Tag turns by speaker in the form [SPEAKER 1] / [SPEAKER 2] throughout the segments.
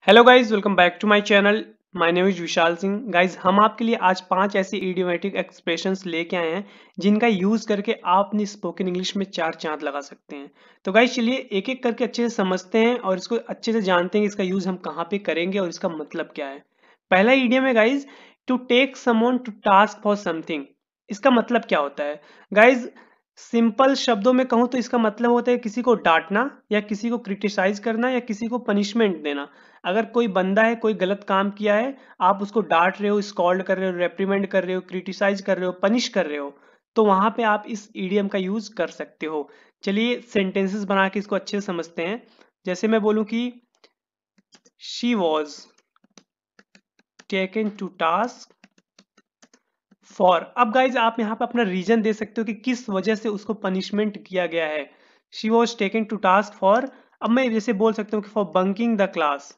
[SPEAKER 1] Hello guys, welcome back to my channel. My name is Vishal Singh. Guys, हम आपके लिए आज 5 ऐसे इडियोमेटिक एक्सप्रेशंस लेके आए हैं जिनका यूज करके आप अपनी स्पोकन इंग्लिश में 4 चांद लगा सकते हैं। तो गाइज, चलिए एक एक करके अच्छे से समझते हैं और इसको अच्छे से जानते हैं कि इसका यूज हम कहाँ पे करेंगे और इसका मतलब क्या है। पहला इडियम है guys, to take someone to task for something. इसका मतलब क्या होता है गाइज? सिंपल शब्दों में कहूँ तो इसका मतलब होता है किसी को डांटना या किसी को क्रिटिसाइज करना या किसी को पनिशमेंट देना। अगर कोई बंदा है, कोई गलत काम किया है, आप उसको डांट रहे हो, स्कॉल्ड कर रहे हो, रेप्रीमेंड कर रहे हो, क्रिटिसाइज कर रहे हो, पनिश कर रहे हो, तो वहां पे आप इस ईडियम का यूज कर सकते हो। चलिए सेंटेंसेस बना के इसको अच्छे से समझते हैं। जैसे मैं बोलूं कि she was taken to task for. अब गाइज, आप यहाँ पे अपना रीजन दे सकते हो कि किस वजह से उसको पनिशमेंट किया गया है। She was taken to task for, अब मैं जैसे बोल सकता हूँ कि for bunking the class,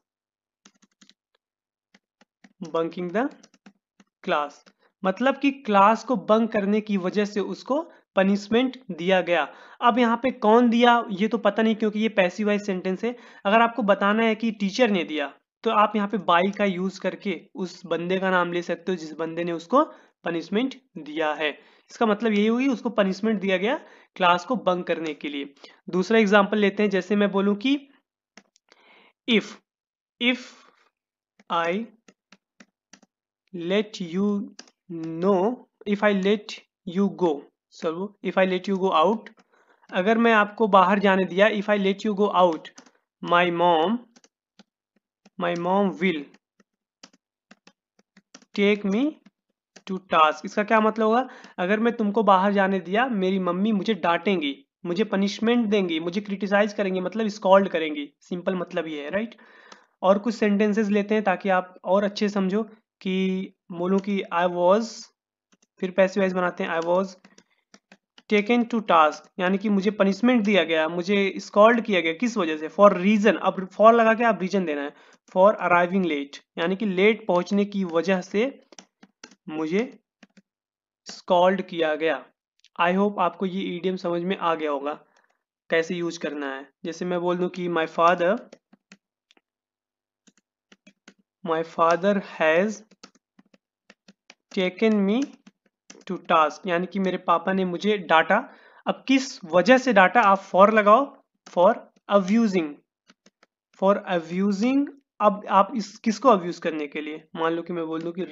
[SPEAKER 1] bunking the class मतलब कि क्लास को बंक करने की वजह से उसको पनिशमेंट दिया गया। अब यहाँ पे कौन दिया ये तो पता नहीं, क्योंकि ये पैसिव वॉइस सेंटेंस है। अगर आपको बताना है कि टीचर ने दिया, तो आप यहाँ पे बाई का यूज करके उस बंदे का नाम ले सकते हो जिस बंदे ने उसको पनिशमेंट दिया है। इसका मतलब यही होगी उसको पनिशमेंट दिया गया क्लास को बंक करने के लिए। दूसरा एग्जाम्पल लेते हैं। जैसे मैं बोलूं कि if if I let you know if I let you go, so if I let you go out, अगर मैं आपको बाहर जाने दिया, if I let you go out, my mom will take me to task। इसका क्या मतलब होगा? अगर मैं तुमको बाहर जाने दिया, मेरी मम्मी मुझे डांटेंगी, मुझे पनिशमेंट देंगी, मुझे क्रिटिसाइज करेंगी, मतलब स्कॉल्ड करेंगी। सिंपल मतलब ये है, राइट। और कुछ सेंटेंसेस लेते हैं ताकि आप और अच्छे समझो। कि बोलूं कि आई वॉज, फिर पैसिव वॉइस बनाते हैं, I was taken to task, यानी कि मुझे पनिशमेंट दिया गया, मुझे स्कॉल्ड किया गया। किस वजह से? For reason. अब फॉर लगा के आप रीजन देना है। फॉर अराइविंग लेट, यानी कि लेट पहुंचने की वजह से मुझे स्कॉल्ड किया गया। आई होप आपको ये ईडियम समझ में आ गया होगा कैसे यूज करना है। जैसे मैं बोल दूं कि my father has taken me to task, यानी कि मेरे पापा ने मुझे डांटा। अब किस वजह से डांटा? आप फॉर लगाओ। For abusing, for abusing. अब आप इस किसको अब्यूज करने के लिए, मान लो कि मैं बोल दूं कि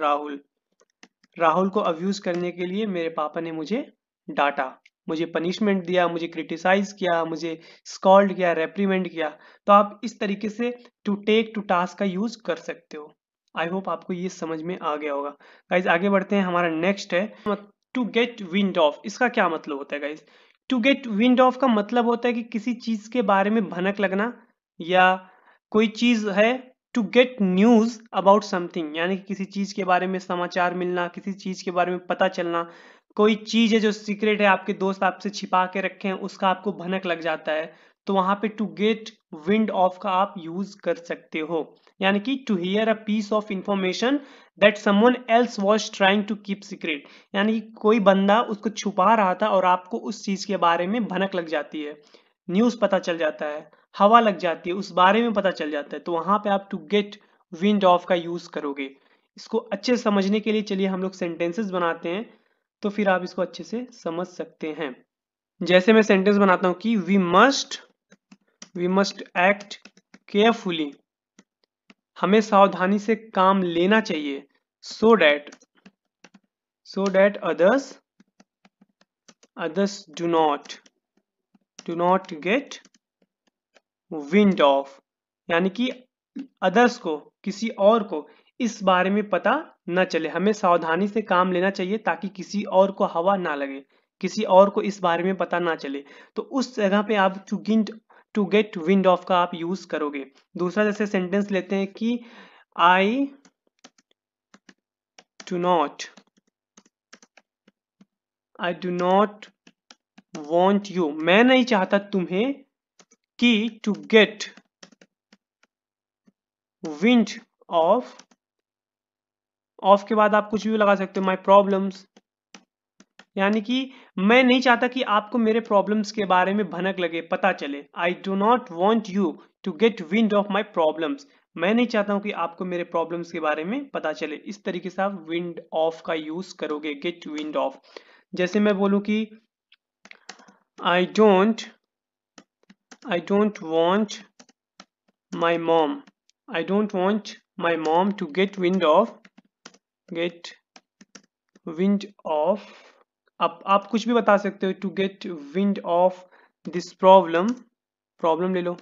[SPEAKER 1] राहुल को अब्यूज करने के लिए मेरे पापा ने मुझे डांटा, मुझे पनिशमेंट दिया, मुझे क्रिटिसाइज किया, मुझे स्कॉल्ड किया, रेप्रीमेंड किया। तो आप इस तरीके से टू टेक टू टास्क का यूज कर सकते हो। आई होप आपको ये समझ में आ गया होगा। गाइज, आगे बढ़ते हैं। हमारा नेक्स्ट है टू गेट विंड ऑफ। इसका क्या मतलब होता है guys? To get wind of का मतलब होता है कि किसी चीज के बारे में भनक लगना, या कोई चीज है। To get news about something, यानी कि किसी चीज के बारे में समाचार मिलना, किसी चीज के बारे में पता चलना। कोई चीज है जो सीक्रेट है, आपके दोस्त आपसे छिपा के रखे हैं, उसका आपको भनक लग जाता है, तो वहां पे टू गेट विंड ऑफ का आप यूज कर सकते हो। यानी कि to hear a piece of information that someone else was trying to keep secret, यानी कि कोई बंदा उसको छुपा रहा था और आपको उस चीज के बारे में भनक लग जाती है, न्यूज पता चल जाता है, हवा लग जाती है, उस बारे में पता चल जाता है, तो वहां पे आप टू गेट विंड ऑफ का यूज करोगे। इसको अच्छे से समझने के लिए चलिए हम लोग सेंटेंसेस बनाते हैं, तो फिर आप इसको अच्छे से समझ सकते हैं। जैसे मैं सेंटेंस बनाता हूं कि वी मस्ट एक्ट केयरफुली, हमें सावधानी से काम लेना चाहिए। So that others do not gate wind of, यानी कि अदर्स को, किसी और को इस बारे में पता न चले। हमें सावधानी से काम लेना चाहिए ताकि किसी और को हवा ना लगे, किसी और को इस बारे में पता ना चले। तो उस जगह पे आप टू गेट विंड ऑफ का आप यूज करोगे। दूसरा जैसे सेंटेंस लेते हैं कि आई do not I do not want you, मैं नहीं चाहता तुम्हें, कि टू गेट विंड ऑफ के बाद आप कुछ भी लगा सकते हो, माई प्रॉब्लम्स, यानी कि मैं नहीं चाहता कि आपको मेरे प्रॉब्लम्स के बारे में भनक लगे, पता चले। I do not want you to get wind of my problems, मैं नहीं चाहता हूं कि आपको मेरे प्रॉब्लम्स के बारे में पता चले। इस तरीके से आप विंड ऑफ का यूज करोगे, गेट विंड ऑफ। जैसे मैं बोलूं कि I don't want my mom I don't want my mom to get wind of अब आप कुछ भी बता सकते हो। To get wind of this problem ले लो,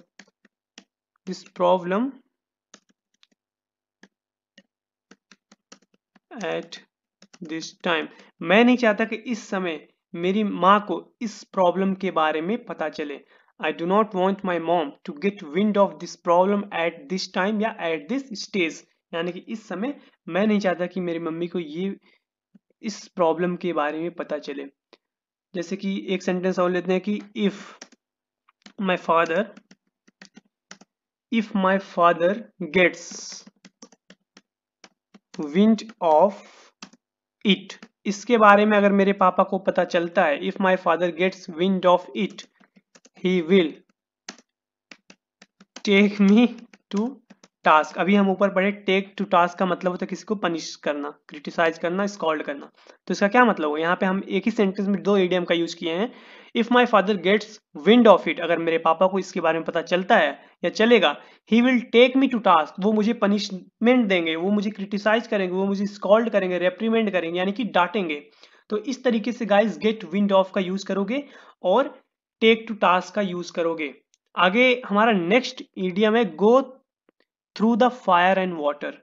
[SPEAKER 1] this problem at this time. मैं नहीं चाहता कि इस समय मेरी माँ को इस प्रॉब्लम के बारे में पता चले। I do not want my mom to get wind of this problem at this time या एट दिस स्टेज, यानी कि इस समय मैं नहीं चाहता कि मेरी मम्मी को ये इस प्रॉब्लम के बारे में पता चले। जैसे कि एक सेंटेंस और लेते हैं कि if my father gets wind of it, इसके बारे में अगर मेरे पापा को पता चलता है, if my father gets wind of it he will take me to task. अभी हम ऊपर पढ़े टेक टू टास्क का मतलब होता है किसी को पनिश करना, क्रिटिसाइज करना, स्कॉल्ड करना। तो इसका क्या मतलब होगा, यहाँ पे हम एक ही सेंटेंस में दो इडियम का यूज किए हैं। If my father gets wind of it, अगर मेरे पापा को इसके बारे में पता चलता है या चलेगा, he will take me to task, वो मुझे पनिशमेंट देंगे, वो मुझे क्रिटिसाइज करेंगे, वो मुझे स्कॉल्ड करेंगे, रेप्रीमेंड करेंगे, यानी कि डांटेंगे। तो इस तरीके से गाइस गेट विंड ऑफ का यूज करोगे और टेक टू टास्क का यूज करोगे। आगे हमारा नेक्स्ट इडियम है गो through the fire and water.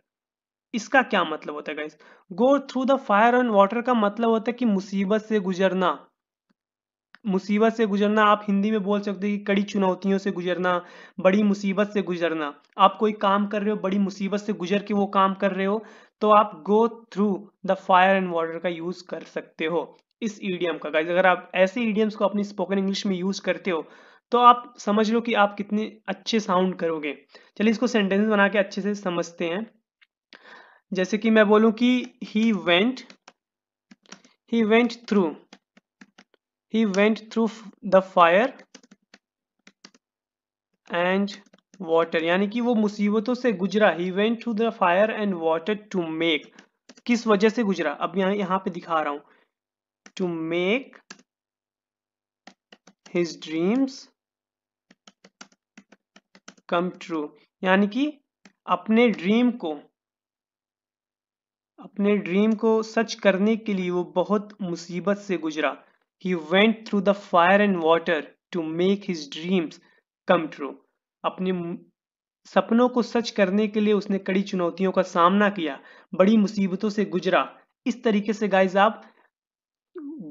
[SPEAKER 1] इसका क्या मतलब होता है guys? Go through the fire and water का मतलब होता है कि मुसीबत से गुजरना। मुसीबत से गुजरना आप हिंदी में बोल सकते हो कि कड़ी चुनौतियों से गुजरना, बड़ी मुसीबत से गुजरना। आप कोई काम कर रहे हो, बड़ी मुसीबत से गुजर के वो काम कर रहे हो, तो आप गो through the fire and water का यूज कर सकते हो इस ईडियम का। गाइस अगर आप ऐसे ईडियम्स को अपनी स्पोकन इंग्लिश में यूज करते हो तो आप समझ लो कि आप कितने अच्छे साउंड करोगे। चलिए इसको सेंटेंस बना के अच्छे से समझते हैं। जैसे कि मैं बोलूं कि he went through the fire and water, यानी कि वो मुसीबतों से गुजरा। He went through the fire and water to make, किस वजह से गुजरा, अब यहाँ पे दिखा रहा हूं, to make his dreams come true, यानी कि अपने ड्रीम को सच करने के लिए वो बहुत मुसीबत से गुजरा। He went through the fire and water to make his dreams come true, अपने सपनों को सच करने के लिए उसने कड़ी चुनौतियों का सामना किया, बड़ी मुसीबतों से गुजरा। इस तरीके से गाइज आप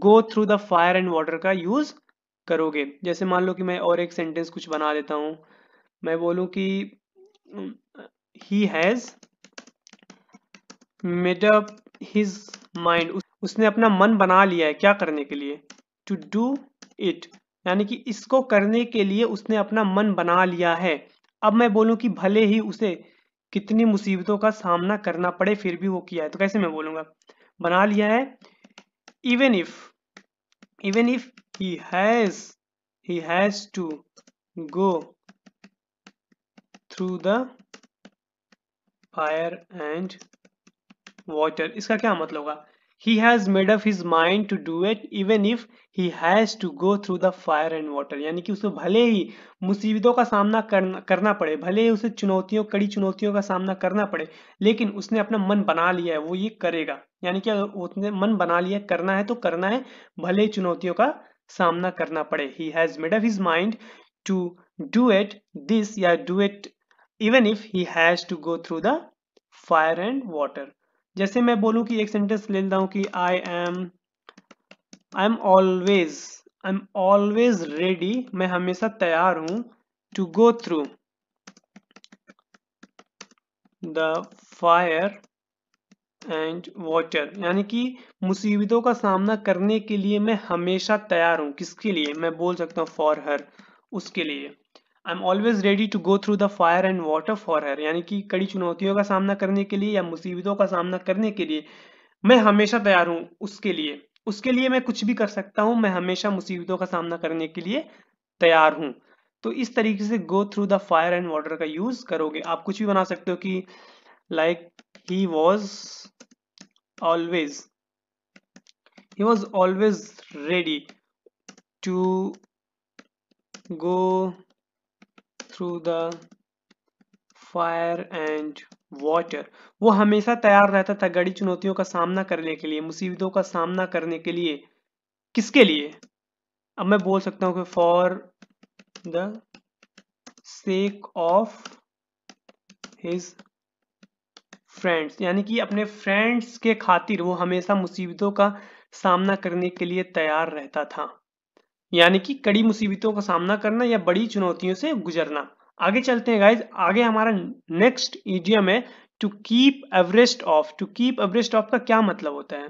[SPEAKER 1] गो through the fire and water का यूज करोगे। जैसे मान लो कि मैं और एक सेंटेंस कुछ बना देता हूं, मैं बोलूं कि he has made up his mind, उसने अपना मन बना लिया है क्या करने के लिए, टू डू इट, यानी कि इसको करने के लिए उसने अपना मन बना लिया है। अब मैं बोलूं कि भले ही उसे कितनी मुसीबतों का सामना करना पड़े फिर भी वो किया है, तो कैसे मैं बोलूंगा, बना लिया है। Even if he has to go through the fire and water, इसका क्या मतलब होगा, he has made up his mind to do it even if he has to go through the fire and water, यानी कि उसे भले ही मुसीबतों का सामना करना पड़े, भले ही उसे कड़ी चुनौतियों का सामना करना पड़े, लेकिन उसने अपना मन बना लिया है वो ये करेगा। यानी कि अगर उसने मन बना लिया करना है तो करना है, भले ही चुनौतियों का सामना करना पड़े। he has made up his mind to do it this या do it even if he has to go through the fire and water। जैसे मैं बोलूं कि एक सेंटेंस ले लेता हूं कि आई एम ऑलवेज रेडी, मैं हमेशा तैयार हूं, to go through the fire and water, यानी कि मुसीबतों का सामना करने के लिए मैं हमेशा तैयार हूं। किसके लिए, मैं बोल सकता हूं फॉर हर, उसके लिए। I am always ready to go through the fire and water for her, यानी कि कड़ी चुनौतियों का सामना करने के लिए या मुसीबतों का सामना करने के लिए मैं हमेशा तैयार हूं उसके लिए। उसके लिए मैं कुछ भी कर सकता हूं, मैं हमेशा मुसीबतों का सामना करने के लिए तैयार हूं। तो इस तरीके से go through the fire and water का यूज करोगे। आप कुछ भी बना सकते हो कि like he was always ready to go through the fire and water. वो हमेशा तैयार रहता था कड़ी चुनौतियों का सामना करने के लिए, मुसीबतों का सामना करने के लिए। किसके लिए? अब मैं बोल सकता हूँ कि for the sake of his friends, यानी कि अपने फ्रेंड्स के खातिर वो हमेशा मुसीबतों का सामना करने के लिए तैयार रहता था। यानी कि कड़ी मुसीबतों का सामना करना या बड़ी चुनौतियों से गुजरना। आगे चलते हैं गाइज। आगे हमारा नेक्स्ट इडियम है to keep abreast of. To keep abreast of का क्या मतलब होता है?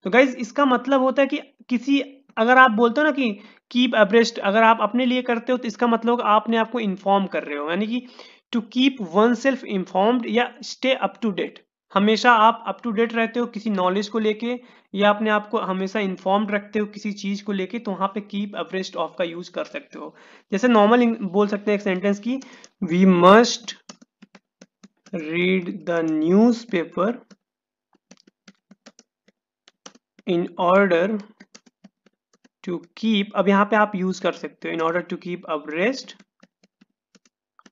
[SPEAKER 1] तो गाइज इसका मतलब होता है कि किसी, अगर आप बोलते हो ना कि कीप एवरेस्ट, अगर आप अपने लिए करते हो तो इसका मतलब आपने आपको इन्फॉर्म कर रहे हो, यानी कि to keep oneself informed या स्टे अप टू डेट। हमेशा आप अप टू डेट रहते हो किसी नॉलेज को लेके, या अपने आप को हमेशा इन्फॉर्म्ड रखते हो किसी चीज को लेके, तो वहां पे कीप एवरेस्ट ऑफ का यूज कर सकते हो। जैसे नॉर्मल बोल सकते हैं एक सेंटेंस की, we must read the newspaper in order to keep. अब यहाँ पे आप यूज कर सकते हो in order to keep abreast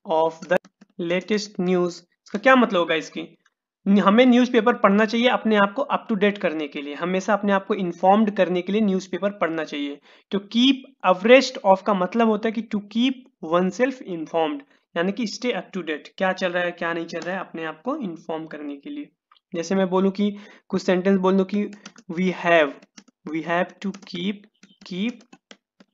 [SPEAKER 1] of the latest news. इसका क्या मतलब होगा? इसकी, हमें न्यूज़पेपर पढ़ना चाहिए अपने आप को अप टू डेट करने के लिए, हमेशा अपने आप को इन्फॉर्म्ड करने के लिए न्यूज़पेपर पढ़ना चाहिए। टू कीप अब्रेस्ट ऑफ का मतलब होता है कि to keep oneself informed, यानी कि स्टे अप टू डेट, क्या चल रहा है क्या नहीं चल रहा है अपने आप को इन्फॉर्म करने के लिए। जैसे मैं बोलूँ कि कुछ सेंटेंस बोल दूँ कि वी हैव टू कीप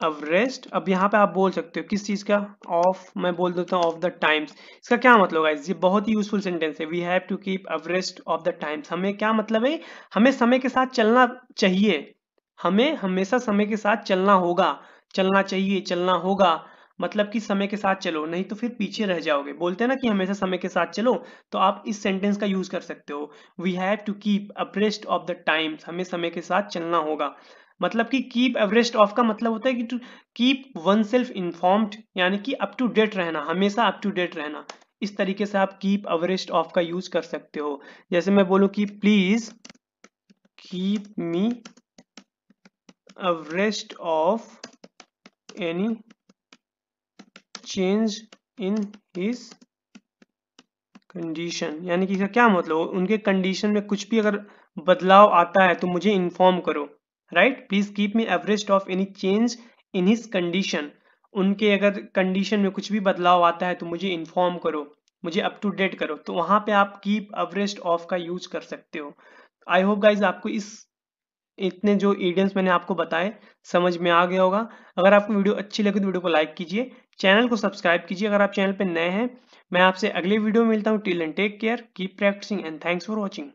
[SPEAKER 1] अवरेस्ट। अब यहाँ पे आप बोल सकते हो किस चीज का? ऑफ, मैं बोल देता हूँ ऑफ द टाइम्स। इसका क्या मतलब होगा? ये बहुत ही यूजफुल सेंटेंस है। We have to keep abreast of the times. हमें क्या मतलब है? हमें समय के साथ चलना चाहिए, हमें हमेशा समय के साथ चलना होगा, चलना चाहिए, चलना होगा। मतलब कि समय के साथ चलो, नहीं तो फिर पीछे रह जाओगे। बोलते हैं ना कि हमेशा समय के साथ चलो, तो आप इस सेंटेंस का यूज कर सकते हो, we have to keep abreast of the times. हमें समय के साथ चलना होगा। मतलब कि कीप एवरेस्ट ऑफ का मतलब होता है कि to keep oneself informed, यानी कि अप टू डेट रहना, हमेशा अप टू डेट रहना। इस तरीके से आप कीप एवरेस्ट ऑफ का यूज कर सकते हो। जैसे मैं बोलूं कि please keep me Everest of any change in his condition, यानी कि इसका क्या मतलब? उनके कंडीशन में कुछ भी अगर बदलाव आता है तो मुझे इन्फॉर्म करो। Right, please keep me Everest of any change in his condition. उनके अगर कंडीशन में कुछ भी बदलाव आता है तो मुझे इन्फॉर्म करो, मुझे अप टू डेट करो। तो वहां पे आप कीप एवरेस्ट ऑफ का यूज कर सकते हो। आई होप गाइज आपको इतने जो इडियम्स मैंने आपको बताए समझ में आ गया होगा। अगर आपको वीडियो अच्छी लगे तो वीडियो को लाइक कीजिए, चैनल को सब्सक्राइब कीजिए अगर आप चैनल पर नए हैं। मैं आपसे अगले वीडियो में मिलता हूँ। Till then take care, keep practicing and thanks for watching.